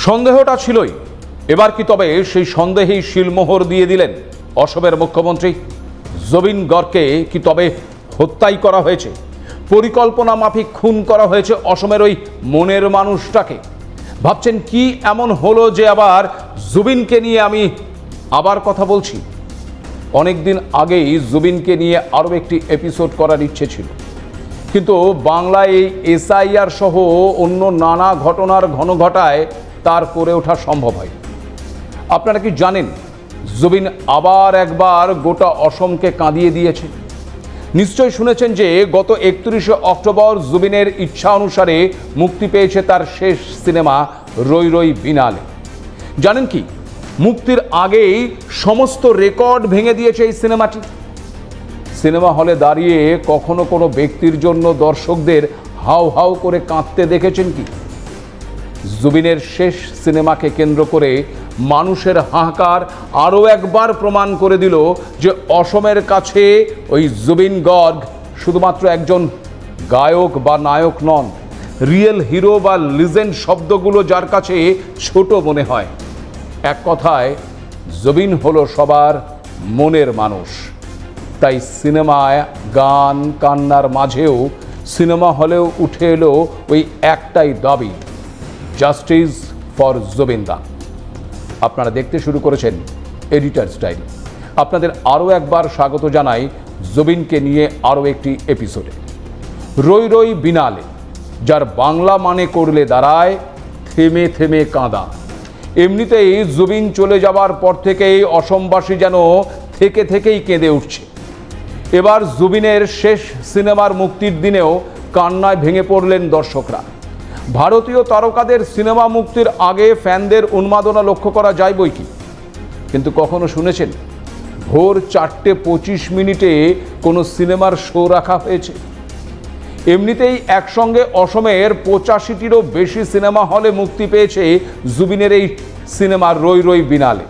সন্দেহটা ছিলই, এবার কি তবে সেই সন্দেহেই শিলমোহর দিয়ে দিলেন অসমের মুখ্যমন্ত্রী? জুবিন গর্গকে কি তবে হত্যাই করা হয়েছে? পরিকল্পনা মাফিক খুন করা হয়েছে অসমের ওই মনের মানুষটাকে? ভাবছেন কি এমন হলো যে আবার জুবিনকে নিয়ে আমি আবার কথা বলছি? অনেকদিন আগেই জুবিনকে নিয়ে আরও একটি এপিসোড করার ইচ্ছে ছিল, কিন্তু বাংলায় এই এসআইআর সহ অন্য নানা ঘটনার ঘনঘটায় তার করে ওঠা সম্ভব হয়। আপনারা কি জানেন জুবিন আবার একবার গোটা অসমকে কাঁদিয়ে দিয়েছে? নিশ্চয় শুনেছেন যে গত 31শে অক্টোবর জুবিনের ইচ্ছা অনুসারে মুক্তি পেয়েছে তার শেষ সিনেমা রই রই বিনালে। জানেন কি, মুক্তির আগেই সমস্ত রেকর্ড ভেঙে দিয়েছে এই সিনেমাটি। সিনেমা হলে দাঁড়িয়ে কখনো কোনো ব্যক্তির জন্য দর্শকদের হাউ হাউ করে কাঁদতে দেখেছেন কি? জুবিনের শেষ সিনেমাকে কেন্দ্র করে মানুষের হাহাকার আরও একবার প্রমাণ করে দিল যে অসমের কাছে ওই জুবিন গর্গ শুধুমাত্র একজন গায়ক বা নায়ক নন। রিয়েল হিরো বা লিজেন্ড শব্দগুলো যার কাছে ছোট মনে হয়। এক কথায় জুবিন হলো সবার মনের মানুষ। তাই সিনেমায় গান কান্নার মাঝেও সিনেমা হলেও উঠে এলো ওই একটাই দাবি, জাস্টিস ফর জুবিন দা। আপনারা দেখতে শুরু করেছেন এডিটরস ডায়েরি। আপনাদের আরও একবার স্বাগত জানাই জুবিনকে নিয়ে আরও একটি এপিসোডে। রই রই বিনালে, যার বাংলা মানে করলে দাঁড়ায় থেমে থেমে কাঁদা। এমনিতেই জুবিন চলে যাবার পর থেকেই অসমবাসী যেন থেকে থেকেই কেঁদে উঠছে। এবার জুবিনের শেষ সিনেমার মুক্তির দিনেও কান্নায় ভেঙে পড়লেন দর্শকরা। ভারতীয় তারকাদের সিনেমা মুক্তির আগে ফ্যানদের উন্মাদনা লক্ষ্য করা যায় বই কি, কিন্তু কখনো শুনেছেন ভোর 4:25 কোনো সিনেমার শো রাখা হয়েছে? এমনিতেই একসঙ্গে অসমের 85টিরও বেশি সিনেমা হলে মুক্তি পেয়েছে জুবিনের এই সিনেমা রই রই বিনালে।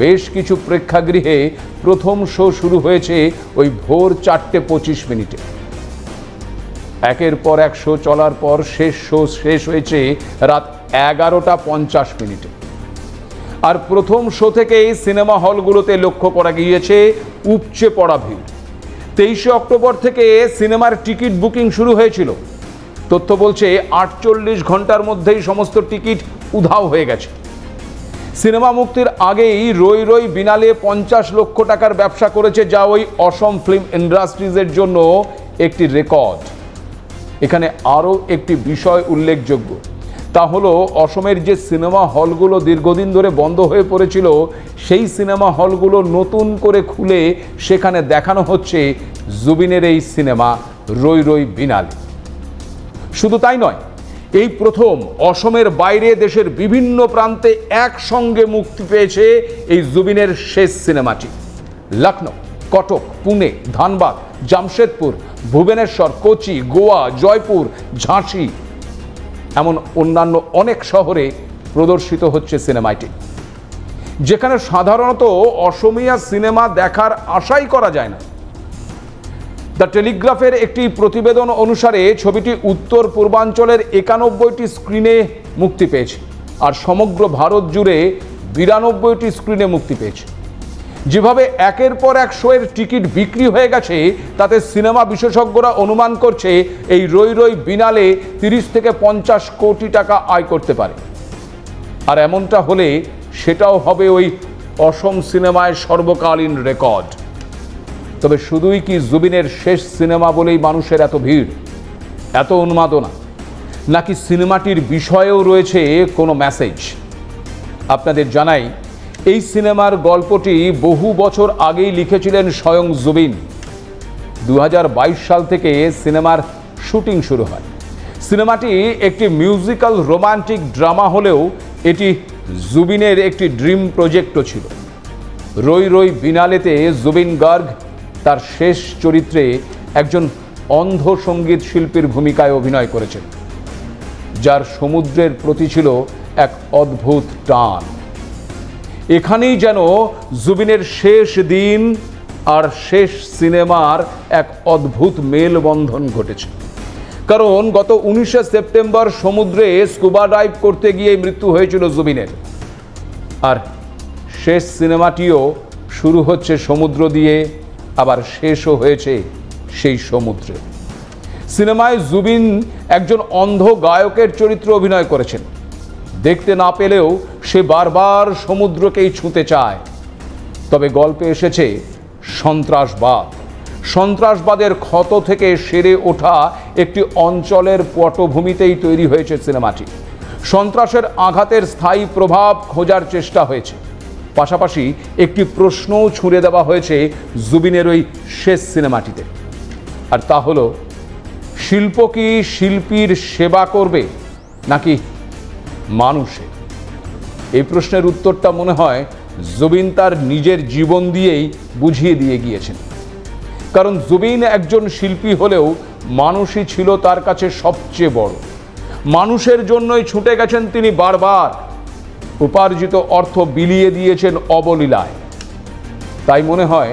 বেশ কিছু প্রেক্ষাগৃহে প্রথম শো শুরু হয়েছে ওই ভোর 4:25। একের পর এক শো চলার পর শো শেষ হয়েছে রাত 11:50। আর প্রথম শো থেকেই সিনেমা হলগুলোতে লক্ষ্য করা গিয়েছে উপচে পড়া ভিড়। 23শে অক্টোবর থেকে সিনেমার টিকিট বুকিং শুরু হয়েছিল। তথ্য বলছে 48 ঘন্টার মধ্যেই সমস্ত টিকিট উধাও হয়ে গেছে। সিনেমা মুক্তির আগেই রই রই বিনালে 50 লক্ষ টাকার ব্যবসা করেছে, যা ওই অসম ফিল্ম ইন্ডাস্ট্রিজের জন্য একটি রেকর্ড। এখানে আরও একটি বিষয় উল্লেখযোগ্য, তা হলো অসমের যে সিনেমা হলগুলো দীর্ঘদিন ধরে বন্ধ হয়ে পড়েছিল, সেই সিনেমা হলগুলো নতুন করে খুলে সেখানে দেখানো হচ্ছে জুবিনের এই সিনেমা রই রই বিনালে। শুধু তাই নয়, এই প্রথম অসমের বাইরে দেশের বিভিন্ন প্রান্তে একসঙ্গে মুক্তি পেয়েছে এই জুবিনের শেষ সিনেমাটি। লখনৌ, কটক, পুনে, ধানবাদ, জামশেদপুর, ভুবনেশ্বর, কোচি, গোয়া, জয়পুর, ঝাঁসি, এমন অন্যান্য অনেক শহরে প্রদর্শিত হচ্ছে সিনেমাটি, যেখানে সাধারণত অসমীয়া সিনেমা দেখার আশাই করা যায় না। দ্য টেলিগ্রাফের একটি প্রতিবেদন অনুসারে ছবিটি উত্তর পূর্বাঞ্চলের 91টি স্ক্রিনে মুক্তি পেয়েছে, আর সমগ্র ভারত জুড়ে 92টি স্ক্রিনে মুক্তি পেয়েছে। যেভাবে একের পর এক শোয়ের টিকিট বিক্রি হয়ে গেছে, তাতে সিনেমা বিশেষজ্ঞরা অনুমান করছে এই রই রই বিনালে 30 থেকে 50 কোটি টাকা আয় করতে পারে। আর এমনটা হলে সেটাও হবে ওই অসম সিনেমায় সর্বকালীন রেকর্ড। তবে শুধুই কি জুবিনের শেষ সিনেমা বলেই মানুষের এত ভিড়, এত উন্মাদনা, নাকি সিনেমাটির বিষয়েও রয়েছে কোনো মেসেজ? আপনাদের জানাই, এই সিনেমার গল্পটি বহু বছর আগেই লিখেছিলেন স্বয়ং জুবিন। 2022 সাল থেকে সিনেমার শুটিং শুরু হয়। সিনেমাটি একটি মিউজিক্যাল রোমান্টিক ড্রামা হলেও এটি জুবিনের একটি ড্রিম প্রজেক্টও ছিল। রই রই বিনালেতে জুবিন গর্গ তার শেষ চরিত্রে একজন অন্ধ সঙ্গীত শিল্পীর ভূমিকায় অভিনয় করেছেন, যার সমুদ্রের প্রতি ছিল এক অদ্ভুত টান। এখানেই যেন জুবিনের শেষ দিন আর শেষ সিনেমার এক অদ্ভুত মেলবন্ধন ঘটেছে। কারণ গত 19শে সেপ্টেম্বর সমুদ্রে স্কুবা ডাইভ করতে গিয়ে মৃত্যু হয়েছিল জুবিনের। আর শেষ সিনেমাটিও শুরু হচ্ছে সমুদ্র দিয়ে, আবার শেষও হয়েছে সেই সমুদ্রে। সিনেমায় জুবিন একজন অন্ধ গায়কের চরিত্রে অভিনয় করেছেন। দেখতে না পেলেও সে বারবার সমুদ্রকেই ছুঁতে চায়। তবে গল্পে এসেছে সন্ত্রাসবাদ। সন্ত্রাসবাদের ক্ষত থেকে সেরে ওঠা একটি অঞ্চলের পটভূমিতেই তৈরি হয়েছে সিনেমাটি। সন্ত্রাসের আঘাতের স্থায়ী প্রভাব খোঁজার চেষ্টা হয়েছে। পাশাপাশি একটি প্রশ্নও ছুঁড়ে দেওয়া হয়েছে জুবিনের ওই শেষ সিনেমাটিতে, আর তা হলো শিল্প কি শিল্পীর সেবা করবে নাকি মানুষের? এই প্রশ্নের উত্তরটা মনে হয় জুবিন তার নিজের জীবন দিয়েই বুঝিয়ে দিয়ে গিয়েছেন। কারণ জুবিন একজন শিল্পী হলেও মানুষই ছিল তার কাছে সবচেয়ে বড়। মানুষের জন্যই ছুটে গেছেন তিনি বারবার। উপার্জিত অর্থ বিলিয়ে দিয়েছেন অবলীলায়। তাই মনে হয়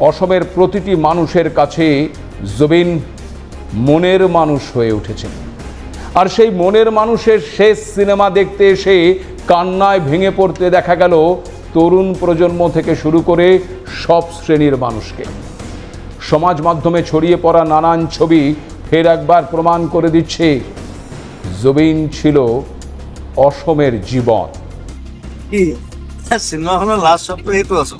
অসমের প্রতিটি মানুষের কাছে জুবিন মনের মানুষ হয়ে উঠেছেন। আর সেই মনের মানুষের শেষ সিনেমা দেখতে এসে কান্নায় ভেঙে পড়তে দেখা গেল তরুণ প্রজন্ম থেকে শুরু করে সব শ্রেণীর মানুষকে। সমাজ মাধ্যমে ছড়িয়ে পড়া নানান ছবি ফের একবার প্রমাণ করে দিচ্ছে জুবিন ছিল অসমের জীবন। সিনেমা হলো লাস্ট সপ্তাহে তো আসো।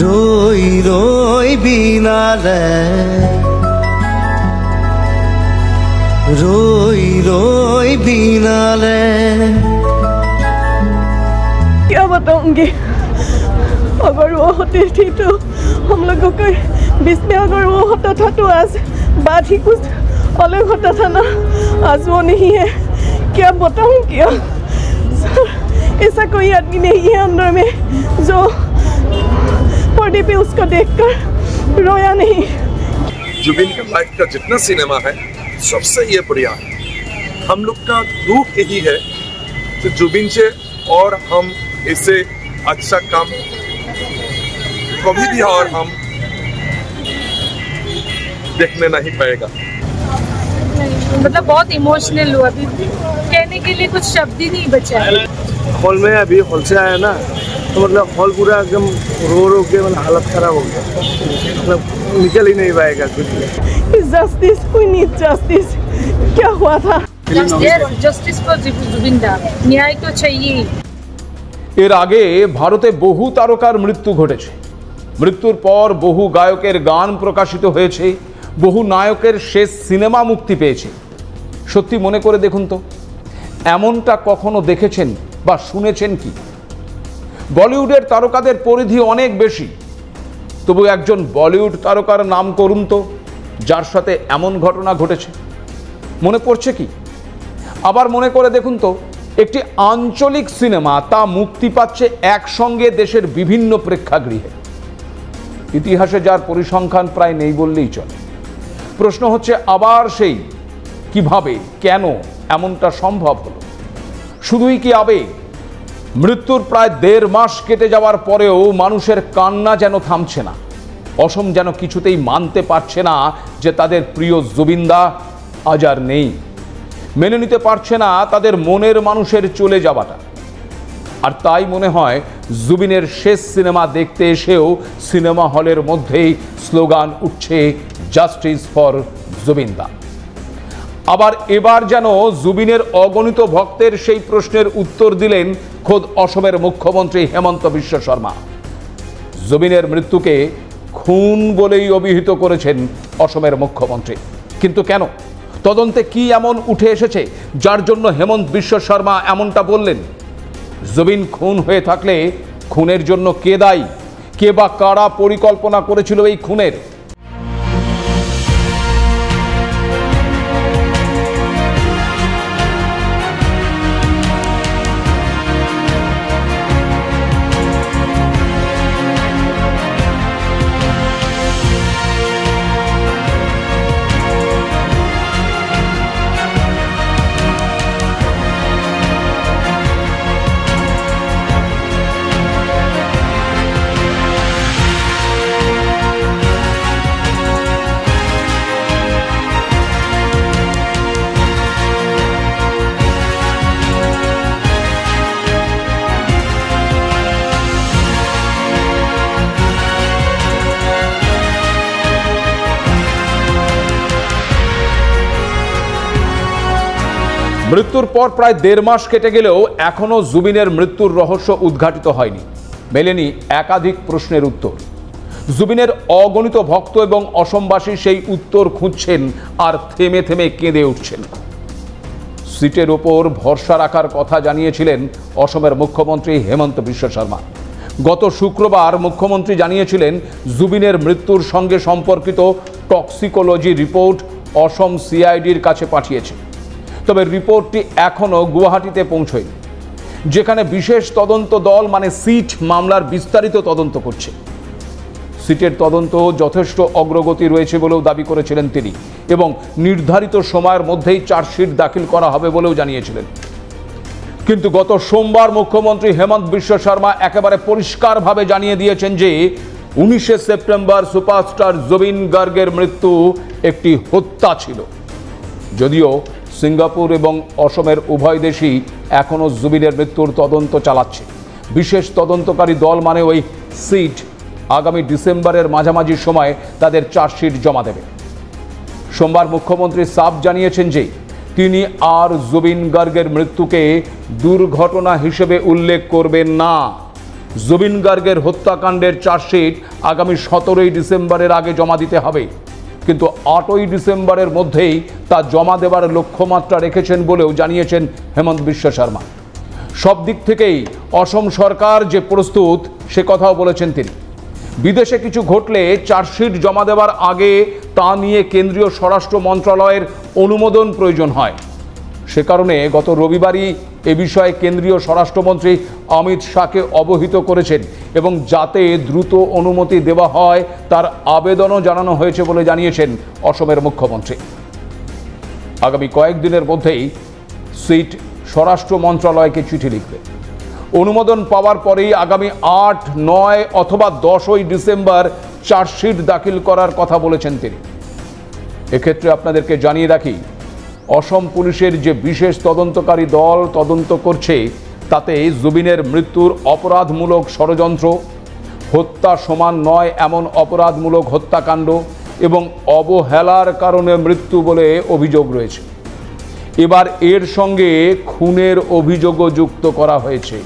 रोई रोई बिना रे, रोई रोई बिना रे। क्या बताऊंगी, अगर वो होती थी तो हम लोगों के बीच में अगर वो होता था तो आज बात ही कुछ अलग होता था ना। आज वो नहीं है, क्या बताऊं क्या। ऐसा कोई आदमी नहीं है अंदर में जो पर्दे पे उसको देखकर रोया नहीं। जुबिन का लाइफ का जितना सिनेमा है सबसे ये बढ़िया है। हम लोग का दुख यही है तो जुबिन से और हम इससे अच्छा काम कभी भी और हम देखने नहीं पाएगा। मतलब बहुत इमोशनल हुआ, अभी कहने के लिए कुछ शब्द ही नहीं बचा है। हॉल में अभी हॉल से आया ना तो मतलब हॉल पूरा एकदम रो रो के मतलब हालत खराब हो गया, मतलब निकल ही नहीं पाएगा कुछ। Justice, we need justice. क्या हुआ था? जस्टिस फॉर जुबिन दा, न्याय तो चाहिए। এর আগে ভারতে বহু তারকার মৃত্যু ঘটেছে। মৃত্যুর পর বহু গায়কের গান প্রকাশিত হয়েছে, বহু নায়কের শেষ সিনেমা মুক্তি পেয়েছে। সত্যি মনে করে দেখুন তো, এমনটা কখনো দেখেছেন বা শুনেছেন কি? বলিউডের তারকাদের পরিধি অনেক বেশি, তবু একজন বলিউড তারকার নাম করুন তো যার সাথে এমন ঘটনা ঘটেছে। মনে পড়ছে কি? আবার মনে করে দেখুন তো, একটি আঞ্চলিক সিনেমা তা মুক্তি পাচ্ছে একসঙ্গে দেশের বিভিন্ন প্রেক্ষাগৃহে। ইতিহাসে যার পরিসংখ্যান প্রায় নেই বললেই চলে। প্রশ্ন হচ্ছে আবার সেই কিভাবে, কেন এমনটা সম্ভব হলো? শুধুই কি আবেগ? মৃত্যুর প্রায় 1.5 মাস কেটে যাওয়ার পরেও মানুষের কান্না যেন থামছে না। অসম যেন কিছুতেই মানতে পারছে না যে তাদের প্রিয় জুবিনদা আজ আর নেই। মেনে নিতে পারছে না তাদের মনের মানুষের চলে যাওয়াটা। আর তাই মনে হয় জুবিনের শেষ সিনেমা দেখতে এসেও সিনেমা হলের মধ্যেই স্লোগান উঠছে জাস্টিস ফর জুবিনদা। আবার এবার যেন জুবিনের অগণিত ভক্তের সেই প্রশ্নের উত্তর দিলেন খোদ অসমের মুখ্যমন্ত্রী হেমন্ত বিশ্ব শর্মা। জুবিনের মৃত্যুকে খুন বলেই অভিহিত করেছেন অসমের মুখ্যমন্ত্রী। কিন্তু কেন? তদন্তে কি এমন উঠে এসেছে যার জন্য হেমন্ত বিশ্ব শর্মা এমনটা বললেন? জুবিন খুন হয়ে থাকলে খুনের জন্য কে দায়ী? কে বা কারা পরিকল্পনা করেছিল এই খুনের? মৃত্যুর পর প্রায় 1.5 মাস কেটে গেলেও এখনো জুবিনের মৃত্যুর রহস্য উদ্ঘাটিত হয়নি, মেলেনি একাধিক প্রশ্নের উত্তর। জুবিনের অগণিত ভক্ত এবং অসমবাসী সেই উত্তর খুঁজছেন আর থেমে থেমে কেঁদে উঠছেন। সিটের ওপর ভরসা রাখার কথা জানিয়েছিলেন অসমের মুখ্যমন্ত্রী হেমন্ত বিশ্ব শর্মা। গত শুক্রবার মুখ্যমন্ত্রী জানিয়েছিলেন জুবিনের মৃত্যুর সঙ্গে সম্পর্কিত টক্সিকোলজি রিপোর্ট অসম সিআইডির কাছে পাঠিয়েছে। তবে রিপোর্টটি এখনও গুয়াহাটিতে পৌঁছয়নি, যেখানে বিশেষ তদন্ত দল মানে সিট মামলার বিস্তারিত তদন্ত করছে। সিটের তদন্ত যথেষ্ট অগ্রগতি রয়েছে বলেও দাবি করেছিলেন তিনি এবং নির্ধারিত সময়ের মধ্যেই চার্জশিট দাখিল করা হবে বলেও জানিয়েছিলেন। কিন্তু গত সোমবার মুখ্যমন্ত্রী হেমন্ত বিশ্ব শর্মা একেবারে পরিষ্কারভাবে জানিয়ে দিয়েছেন যে 19শে সেপ্টেম্বর সুপারস্টার জুবিন গার্গের মৃত্যু একটি হত্যা ছিল। যদিও সিঙ্গাপুর এবং অসমের উভয় দেশই এখনও জুবিনের মৃত্যুর তদন্ত চালাচ্ছে। বিশেষ তদন্তকারী দল মানে ওই সিট আগামী ডিসেম্বরের মাঝামাঝি সময় তাদের চার্জশিট জমা দেবে। সোমবার মুখ্যমন্ত্রী সাফ জানিয়েছেন যে তিনি আর জুবিন গার্গের মৃত্যুকে দুর্ঘটনা হিসেবে উল্লেখ করবেন না। জুবিন গার্গের হত্যাকাণ্ডের চার্জশিট আগামী 17ই ডিসেম্বরের আগে জমা দিতে হবে, কিন্তু 8ই ডিসেম্বরের মধ্যেই তা জমা দেওয়ার লক্ষ্যমাত্রা রেখেছেন বলেও জানিয়েছেন হেমন্ত বিশ্ব শর্মা। সব দিক থেকেই অসম সরকার যে প্রস্তুত সে কথাও বলেছেন তিনি। বিদেশে কিছু ঘটলে চার্জশিট জমা দেওয়ার আগে তা নিয়ে কেন্দ্রীয় স্বরাষ্ট্র মন্ত্রণালয়ের অনুমোদন প্রয়োজন হয়। সে কারণে গত রবিবারই এ বিষয়ে কেন্দ্রীয় স্বরাষ্ট্রমন্ত্রী অমিত শাহকে অবহিত করেছেন এবং যাতে দ্রুত অনুমতি দেওয়া হয় তার আবেদনও জানানো হয়েছে বলে জানিয়েছেন অসমের মুখ্যমন্ত্রী। আগামী কয়েকদিনের মধ্যেই সিট স্বরাষ্ট্র মন্ত্রণালয়কে চিঠি লিখবে। অনুমোদন পাওয়ার পরেই আগামী 8, 9 অথবা 10ই ডিসেম্বর চার্জশিট দাখিল করার কথা বলেছেন তিনি। এক্ষেত্রে আপনাদেরকে জানিয়ে রাখি, অসম পুলিশের যে বিশেষ তদন্তকারী দল তদন্ত করছে তাতে জুবিনের মৃত্যুর অপরাধমূলক ষড়যন্ত্র, হত্যা সমান নয় এমন অপরাধমূলক হত্যাকাণ্ড এবং অবহেলার কারণে মৃত্যু বলে অভিযোগ রয়েছে। এবার এর সঙ্গে খুনের অভিযোগও যুক্ত করা হয়েছে।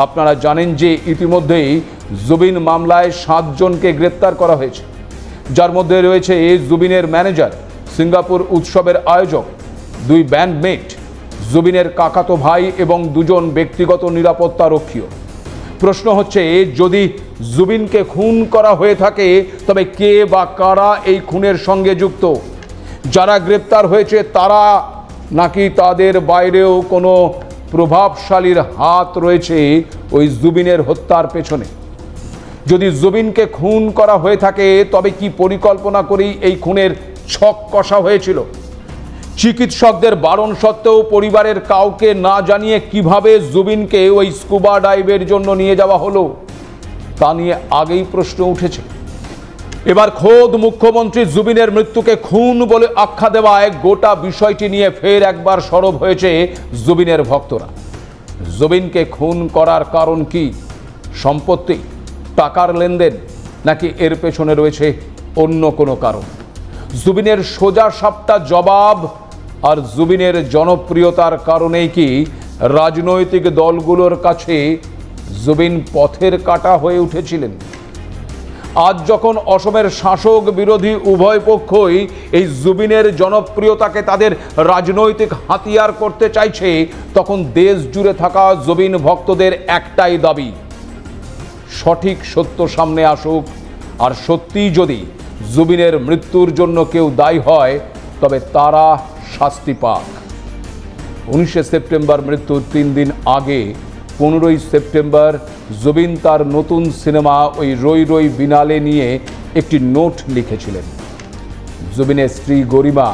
আপনারা জানেন যে ইতিমধ্যেই জুবিন মামলায় 7 জনকে গ্রেপ্তার করা হয়েছে, যার মধ্যে রয়েছে জুবিনের ম্যানেজার, সিঙ্গাপুর উৎসবের আয়োজক, 2 ব্যান্ডমেট, জুবিনের কাকাতো ভাই এবং 2 জন ব্যক্তিগত নিরাপত্তা রক্ষীও। প্রশ্ন হচ্ছে, যদি জুবিনকে খুন করা হয়ে থাকে তবে কে বা কারা এই খুনের সঙ্গে যুক্ত? যারা গ্রেপ্তার হয়েছে তারা নাকি তাদের বাইরেও কোনো প্রভাবশালীর হাত রয়েছে ওই জুবিনের হত্যার পেছনে? যদি জুবিনকে খুন করা হয়ে থাকে তবে কি পরিকল্পনা করেই এই খুনের ছক কষা হয়েছিল? চিকিৎসকদের বারণ সত্ত্বেও পরিবারের কাউকে না জানিয়ে কিভাবে জুবিনকে ওই স্কুবা ডাইভের জন্য নিয়ে যাওয়া হলো তা নিয়ে আগেই প্রশ্ন উঠেছে। এবার খোদ মুখ্যমন্ত্রী জুবিনের মৃত্যুকে খুন বলে আখ্যা দেওয়ায় গোটা বিষয়টি নিয়ে ফের একবার সরব হয়েছে জুবিনের ভক্তরা। জুবিনকে খুন করার কারণ কি? সম্পত্তি, টাকার লেনদেন, নাকি এর পেছনে রয়েছে অন্য কোনো কারণ? জুবিনের সোজা সাপটা জবাব আর জুবিনের জনপ্রিয়তার কারণেই কি রাজনৈতিক দলগুলোর কাছে জুবিন পথের কাঁটা হয়ে উঠেছিলেন? আজ যখন অসমের শাসক বিরোধী উভয় পক্ষই এই জুবিনের জনপ্রিয়তাকে তাদের রাজনৈতিক হাতিয়ার করতে চাইছে, তখন দেশ জুড়ে থাকা জুবিন ভক্তদের একটাই দাবি, সঠিক সত্য সামনে আসুক। আর সত্যিই যদি জুবিনের মৃত্যুর জন্য কেউ দায়ী হয় তবে তারা শাস্তি পাক। 19শে সেপ্টেম্বর মৃত্যুর 3 দিন আগে 15ই সেপ্টেম্বর জুবিন তার নতুন সিনেমা ওই রই রই বিনালে নিয়ে একটি নোট লিখেছিলেন। জুবিনের স্ত্রী গরিমা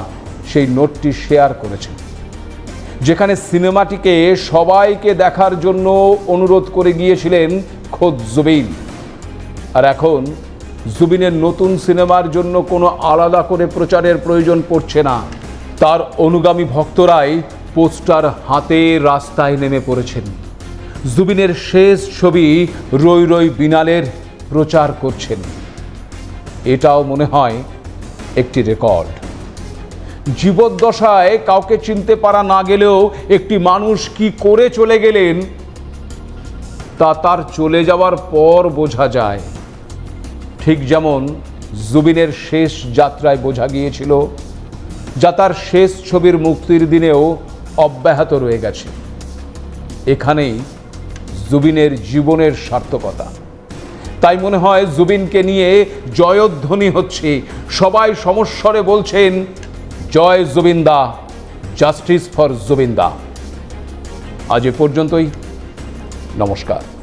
সেই নোটটি শেয়ার করেছেন, যেখানে সিনেমাটিকে সবাইকে দেখার জন্য অনুরোধ করে গিয়েছিলেন খোদ জুবিন। আর এখন জুবিনের নতুন সিনেমার জন্য কোনো আলাদা করে প্রচারের প্রয়োজন পড়ছে না। তার অনুগামী ভক্তরাই পোস্টার হাতে রাস্তায় নেমে পড়েছেন। জুবিনের শেষ ছবি রই রই বিনালের প্রচার করছেন। এটাও মনে হয় একটি রেকর্ড। জীবদ্দশায় কাউকে চিনতে পারা না গেলেও একটি মানুষ কি করে চলে গেলেন তা তার চলে যাওয়ার পর বোঝা যায়। ঠিক যেমন জুবিনের শেষ যাত্রায় বোঝা গিয়েছিল, যা তার শেষ ছবির মুক্তির দিনেও অব্যাহত রয়ে গেছে। এখানেই জুবিনের জীবনের সার্থকতা। তাই মনে হয় জুবিনকে নিয়ে জয়ধ্বনি হচ্ছে, সবাই সমস্বরে বলছেন জয় জুবিন দা, জাস্টিস ফর জুবিন দা। আজ এ পর্যন্তই, নমস্কার।